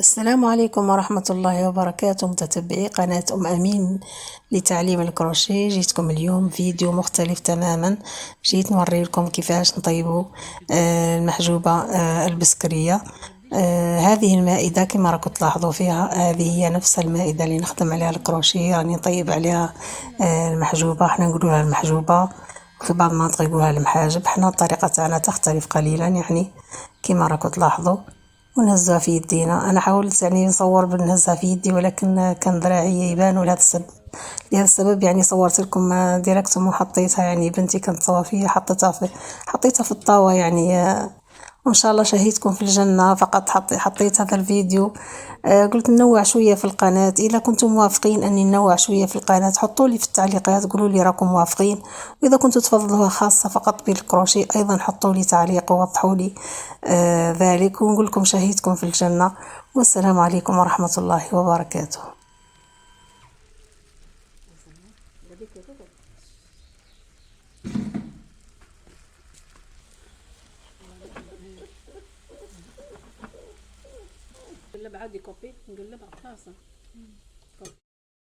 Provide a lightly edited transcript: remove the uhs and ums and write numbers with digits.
السلام عليكم ورحمة الله وبركاته، متتبعي قناة أمين لتعليم الكروشيه. جيتكم اليوم فيديو مختلف تماما. جيت نوري لكم كيفاش نطيبوا المحجوبة البسكرية. هذه المائدة كما راكم تلاحظوا فيها، هذه هي نفس المائدة اللي نخدم عليها الكروشيه، راني نطيب عليها المحجوبة. حنا نقولوها المحجوبة، في بعض المناطق يقولوها المحاجب. حنا الطريقة تاعنا تختلف قليلا، يعني كما راكم تلاحظوا. ونهزها في يدينا. انا حاولت يعني نصور بنهزها في يدي، ولكن كان ذراعي يبان، لهذا السبب يعني صورت لكم ديريكتوم وحطيتها. يعني بنتي كانت تصور فيا، حطيتها في الطاوة يعني. وان شاء الله شهيتكم في الجنة. فقط حطيت هذا الفيديو. قلت ننوع شوية في القناة. اذا كنتم موافقين اني ننوع شوية في القناة، حطوا لي في التعليقات، قولوا لي راكم موافقين. واذا كنتوا تفضلوها خاصة فقط بالكروشيه، ايضا حطوا لي تعليق ووضحوا لي ذلك، ونقول لكم شهيتكم في الجنة. والسلام عليكم ورحمة الله وبركاته. نقلب عادي كوبي، نقلب على الطاسة.